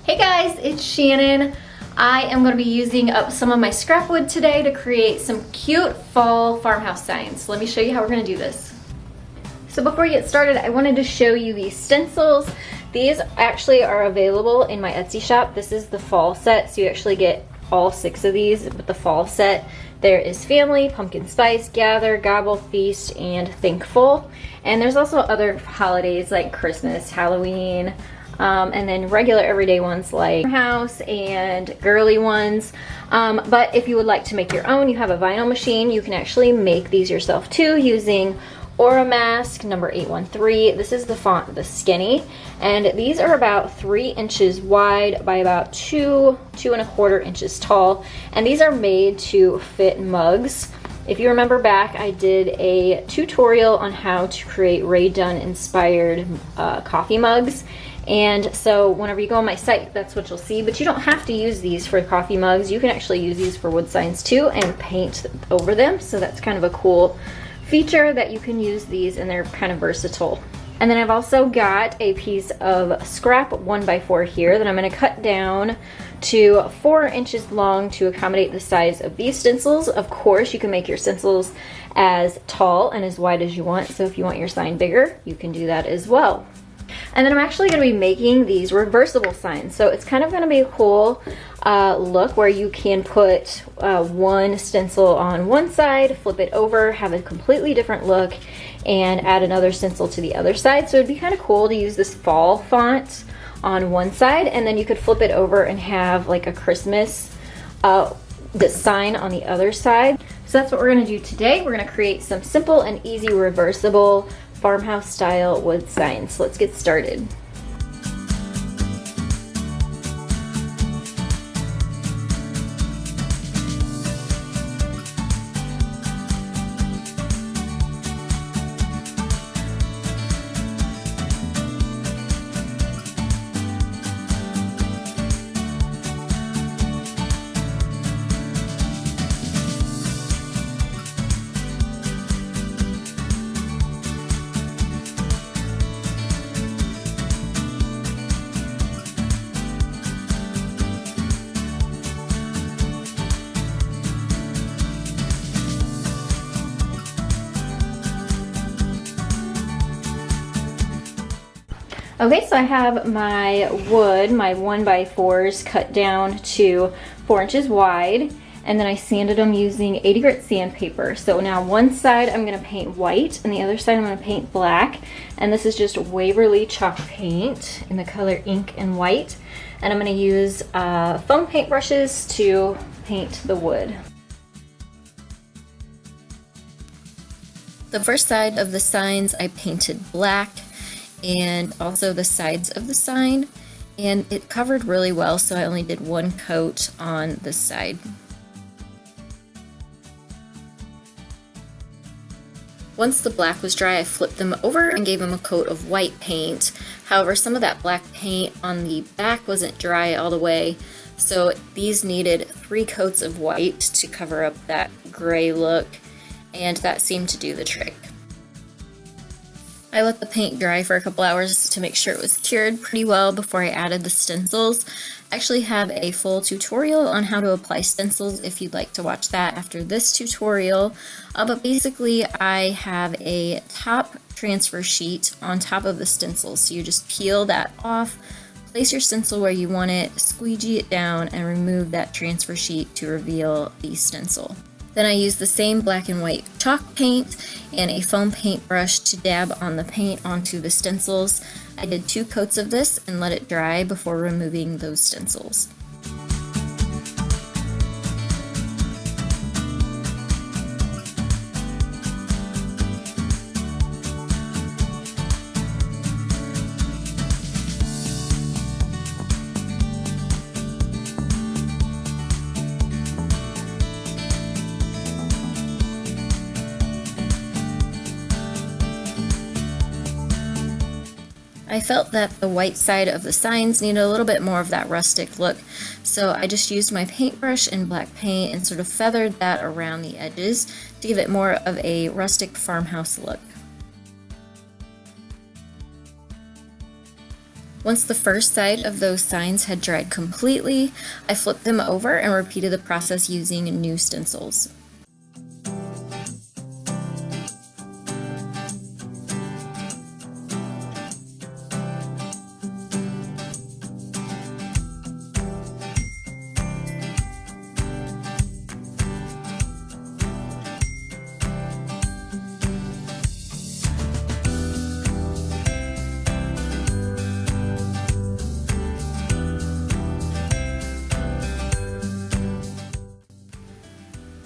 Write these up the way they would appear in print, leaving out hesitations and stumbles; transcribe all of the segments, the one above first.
Hey guys, it's Shannon. I am going to be using up some of my scrap wood today to create some cute fall farmhouse signs. Let me show you how we're going to do this. So before we get started, I wanted to show you these stencils. These actually are available in my Etsy shop. This is the fall set, so you actually get all 6 of these with the fall set. There is Family, Pumpkin Spice, Gather, Gobble, Feast, and Thankful. And there's also other holidays like Christmas, Halloween, and then regular everyday ones like Farmhouse and girly ones. But if you would like to make your own, you have a vinyl machine. You can actually make these yourself too using Aura Mask number 813. This is the font, the Skinny, and these are about 3 inches wide by about 2.25 inches tall, and these are made to fit mugs. If you remember back, I did a tutorial on how to create Rae Dunn inspired coffee mugs. And so whenever you go on my site, that's what you'll see. But you don't have to use these for coffee mugs. You can actually use these for wood signs too and paint over them. So that's kind of a cool feature that you can use these, and they're kind of versatile. And then I've also got a piece of scrap 1x4 here that I'm going to cut down to 4 inches long to accommodate the size of these stencils. Of course, you can make your stencils as tall and as wide as you want. So if you want your sign bigger, you can do that as well. And then I'm actually going to be making these reversible signs. So it's kind of going to be a cool look where you can put one stencil on one side, flip it over, have a completely different look, and add another stencil to the other side. So it'd be kind of cool to use this fall font on one side, and then you could flip it over and have like a Christmas sign on the other side. So that's what we're going to do today. We're going to create some simple and easy reversible farmhouse style wood signs. So let's get started. Okay, so I have my wood, my 1x4s cut down to 4 inches wide, and then I sanded them using 80 grit sandpaper. So now one side I'm going to paint white, and the other side I'm going to paint black. And this is just Waverly chalk paint in the color ink and white. And I'm going to use foam paint brushes to paint the wood. The first side of the signs I painted black, and also the sides of the sign, and it covered really well, so I only did one coat on this side. Once the black was dry, I flipped them over and gave them a coat of white paint. However, some of that black paint on the back wasn't dry all the way, so these needed 3 coats of white to cover up that gray look, and that seemed to do the trick. I let the paint dry for a couple hours to make sure it was cured pretty well before I added the stencils. I actually have a full tutorial on how to apply stencils if you'd like to watch that after this tutorial. But basically I have a top transfer sheet on top of the stencils. So you just peel that off, place your stencil where you want it, squeegee it down, and remove that transfer sheet to reveal the stencil. Then I used the same black and white chalk paint and a foam paint brush to dab on the paint onto the stencils. I did 2 coats of this and let it dry before removing those stencils. I felt that the white side of the signs needed a little bit more of that rustic look, so I just used my paintbrush and black paint and sort of feathered that around the edges to give it more of a rustic farmhouse look. Once the first side of those signs had dried completely, I flipped them over and repeated the process using new stencils.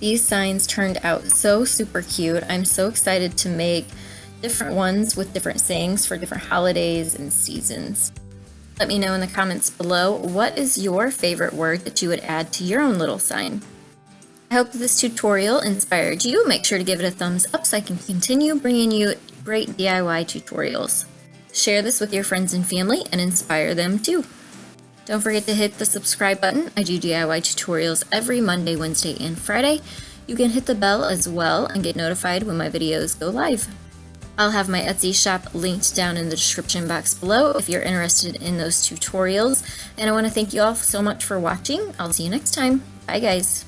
These signs turned out so super cute. I'm so excited to make different ones with different sayings for different holidays and seasons. Let me know in the comments below, what is your favorite word that you would add to your own little sign? I hope this tutorial inspired you. Make sure to give it a thumbs up so I can continue bringing you great DIY tutorials. Share this with your friends and family and inspire them too. Don't forget to hit the subscribe button. I do DIY tutorials every Monday, Wednesday, and Friday. You can hit the bell as well and get notified when my videos go live. I'll have my Etsy shop linked down in the description box below if you're interested in those tutorials. And I want to thank you all so much for watching. I'll see you next time. Bye guys.